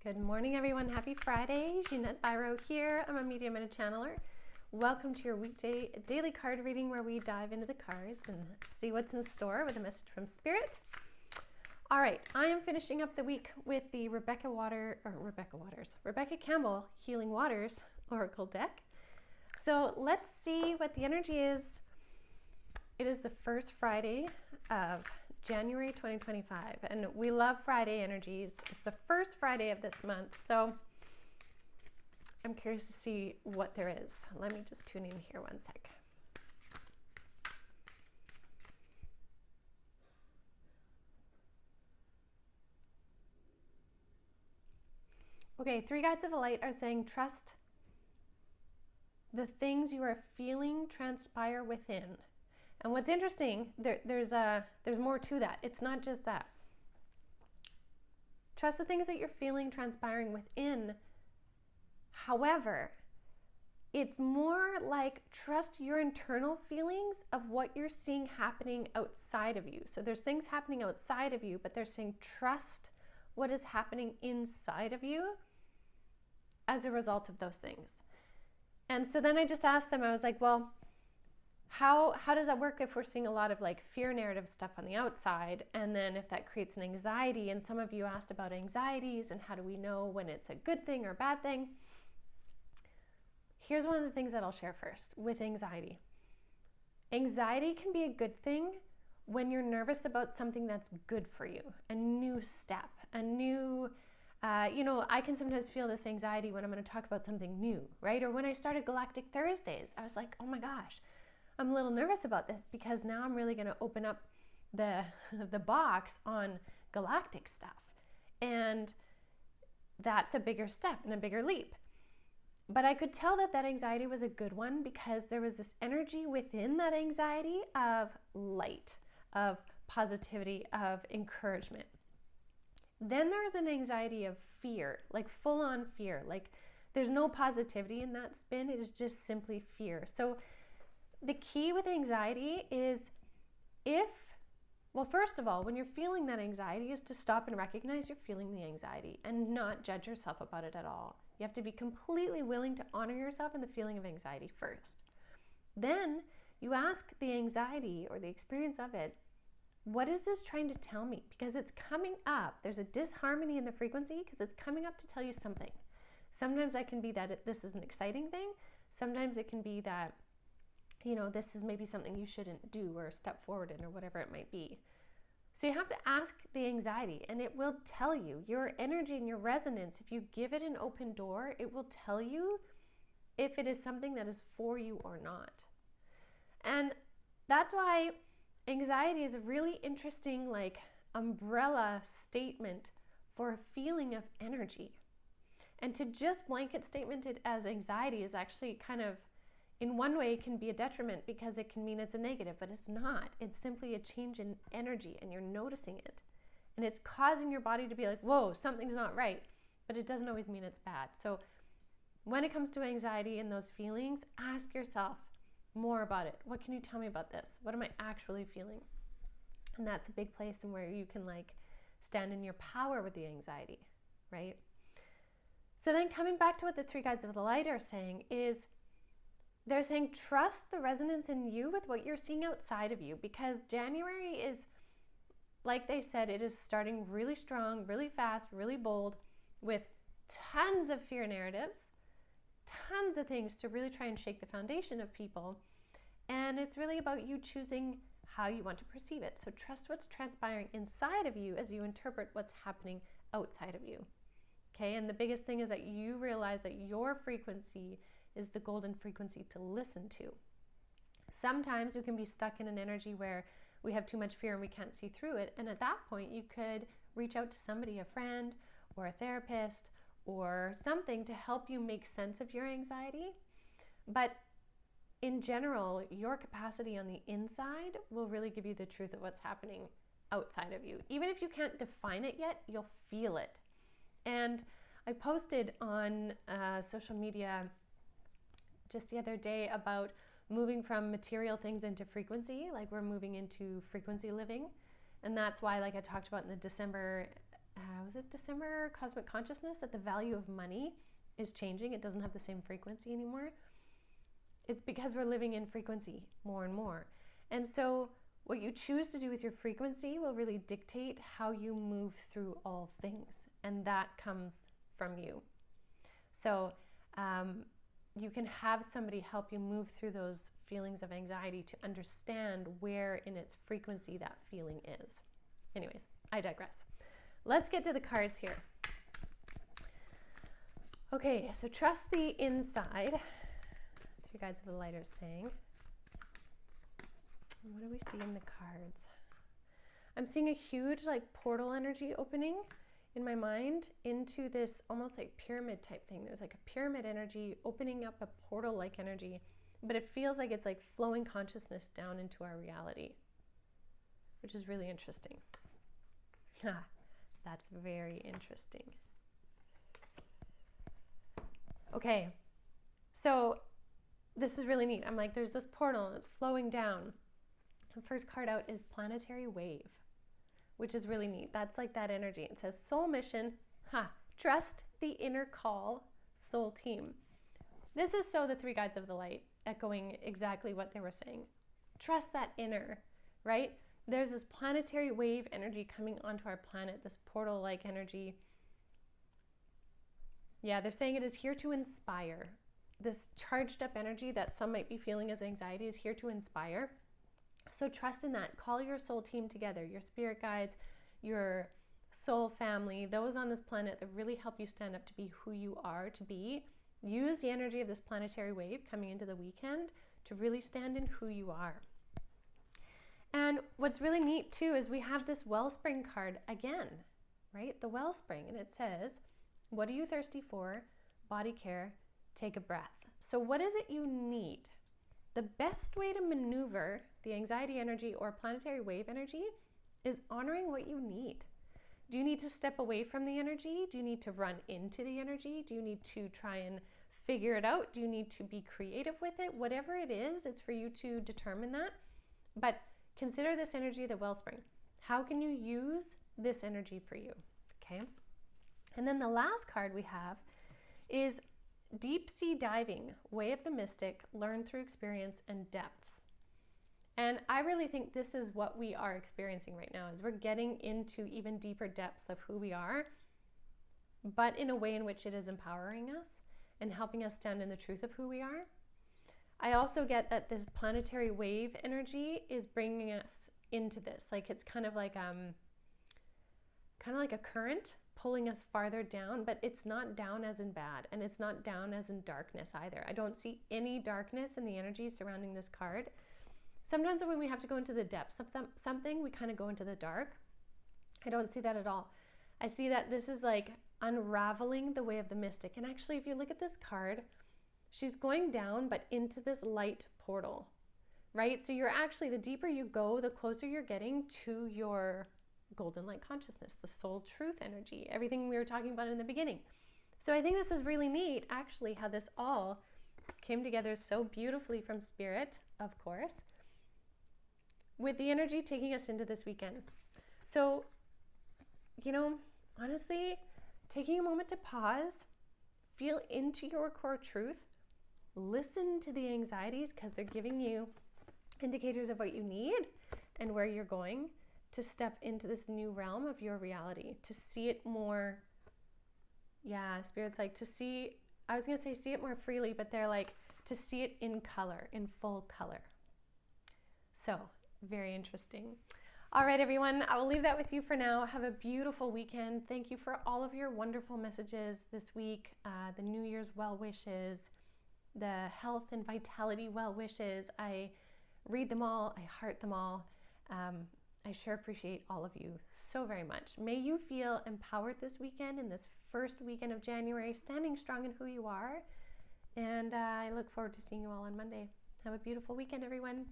Good morning, everyone. Happy Friday. Jeanette Biro here. I'm a medium and a channeler. Welcome to your weekday daily card reading where we dive into the cards and see what's in store with a message from Spirit. All right, I am finishing up the week with the Rebecca Campbell Healing Waters Oracle deck. So let's see what the energy is. It is the first Friday of January 2025, and we love Friday energies. It's the first Friday of this month, so I'm curious to see what there is. Let me just tune in here one sec. Okay, three guides of the light are saying trust the things you are feeling transpire within. And what's interesting, there's more to that. It's not just that. Trust the things that you're feeling transpiring within. However, it's more like trust your internal feelings of what you're seeing happening outside of you. So there's things happening outside of you, but they're saying trust what is happening inside of you as a result of those things. And so then I just asked them, I was like, well, how does that work if we're seeing a lot of like fear narrative stuff on the outside, and then if that creates an anxiety? And some of you asked about anxieties and how do we know when it's a good thing or a bad thing. Here's one of the things that I'll share first with anxiety. Anxiety can be a good thing when you're nervous about something that's good for you, a new step, a new, I can sometimes feel this anxiety when I'm going to talk about something new, right? Or when I started Galactic Thursdays, I was like, oh my gosh, I'm a little nervous about this because now I'm really going to open up the box on galactic stuff. And that's a bigger step and a bigger leap. But I could tell that anxiety was a good one because there was this energy within that anxiety of light, of positivity, of encouragement. Then there's an anxiety of fear, like full on fear. Like there's no positivity in that spin. It is just simply fear. So the key with anxiety is first of all, when you're feeling that anxiety, is to stop and recognize you're feeling the anxiety and not judge yourself about it at all. You have to be completely willing to honor yourself in the feeling of anxiety first. Then you ask the anxiety or the experience of it, what is this trying to tell me? Because it's coming up. There's a disharmony in the frequency because it's coming up to tell you something. Sometimes that can be that this is an exciting thing. Sometimes it can be that this is maybe something you shouldn't do or step forward in or whatever it might be. So you have to ask the anxiety, and it will tell you your energy and your resonance. If you give it an open door, it will tell you if it is something that is for you or not. And that's why anxiety is a really interesting umbrella statement for a feeling of energy. And to just blanket statement it as anxiety is actually kind of, in one way, it can be a detriment because it can mean it's a negative, but it's not. It's simply a change in energy and you're noticing it. And it's causing your body to be like, whoa, something's not right. But it doesn't always mean it's bad. So when it comes to anxiety and those feelings, ask yourself more about it. What can you tell me about this? What am I actually feeling? And that's a big place in where you can stand in your power with the anxiety, right? So then coming back to what the three guides of the light are saying is, they're saying trust the resonance in you with what you're seeing outside of you, because January is, like they said, it is starting really strong, really fast, really bold, with tons of fear narratives, tons of things to really try and shake the foundation of people. And it's really about you choosing how you want to perceive it. So trust what's transpiring inside of you as you interpret what's happening outside of you. Okay, and the biggest thing is that you realize that your frequency is the golden frequency to listen to. Sometimes we can be stuck in an energy where we have too much fear and we can't see through it. And at that point, you could reach out to somebody, a friend or a therapist or something to help you make sense of your anxiety. But in general, your capacity on the inside will really give you the truth of what's happening outside of you. Even if you can't define it yet, you'll feel it. And I posted on social media just the other day about moving from material things into frequency, like we're moving into frequency living. And that's why, like I talked about in the December was it December Cosmic Consciousness, that the value of money is changing. It doesn't have the same frequency anymore. It's because we're living in frequency more and more. And so what you choose to do with your frequency will really dictate how you move through all things. And that comes from you. So you can have somebody help you move through those feelings of anxiety to understand where in its frequency that feeling is. Anyways, I digress. Let's get to the cards here. Okay, so trust the inside. Three guides of the light are saying. What do we see in the cards? I'm seeing a huge portal energy opening in my mind into this almost like pyramid type thing. There's like a pyramid energy opening up, a portal like energy, but it feels like it's like flowing consciousness down into our reality, which is really interesting. That's very interesting. Okay, so this is really neat. I'm like, there's this portal and it's flowing down. The first card out is Planetary Wave, which is really neat. That's like that energy. It says soul mission, trust the inner call, soul team. This is so the three guides of the light, echoing exactly what they were saying. Trust that inner, right? There's this planetary wave energy coming onto our planet, this portal-like energy. Yeah, they're saying it is here to inspire. This charged up energy that some might be feeling as anxiety is here to inspire. So trust in that. Call your soul team together, your spirit guides, your soul family, those on this planet that really help you stand up to be who you are to be. Use the energy of this planetary wave coming into the weekend to really stand in who you are. And what's really neat too is we have this wellspring card again, right? The wellspring, and it says, what are you thirsty for? Body care, take a breath. So what is it you need? The best way to maneuver the anxiety energy or planetary wave energy is honoring what you need. Do you need to step away from the energy? Do you need to run into the energy? Do you need to try and figure it out? Do you need to be creative with it? Whatever it is, it's for you to determine that. But consider this energy the wellspring. How can you use this energy for you? Okay. And then the last card we have is Deep Sea Diving, Way of the Mystic, Learn Through Experience and Depths. And I really think this is what we are experiencing right now, is we're getting into even deeper depths of who we are, but in a way in which it is empowering us and helping us stand in the truth of who we are. I also get that this planetary wave energy is bringing us into this. Like it's kind of like a current pulling us farther down, but it's not down as in bad, and it's not down as in darkness either. I don't see any darkness in the energy surrounding this card. Sometimes when we have to go into the depths of something, we kind of go into the dark. I don't see that at all. I see that this is like unraveling the way of the mystic. And actually, if you look at this card, she's going down, but into this light portal, right? So you're actually, the deeper you go, the closer you're getting to your golden light consciousness, the soul truth energy, everything we were talking about in the beginning. So I think this is really neat, actually, how this all came together so beautifully from Spirit, of course, with the energy taking us into this weekend. So, honestly, taking a moment to pause, feel into your core truth, listen to the anxieties because they're giving you indicators of what you need and where you're going to step into this new realm of your reality, to see it more, Spirit's like to see, I was going to say see it more freely, but they're like to see it in color, in full color. So, very interesting. All right, everyone, I will leave that with you for now. Have a beautiful weekend. Thank you for all of your wonderful messages this week, the New Year's well wishes, the health and vitality well wishes. I read them all. I heart them all. I sure appreciate all of you so very much. May you feel empowered this weekend, in this first weekend of January, standing strong in who you are. And I look forward to seeing you all on Monday. Have a beautiful weekend, everyone.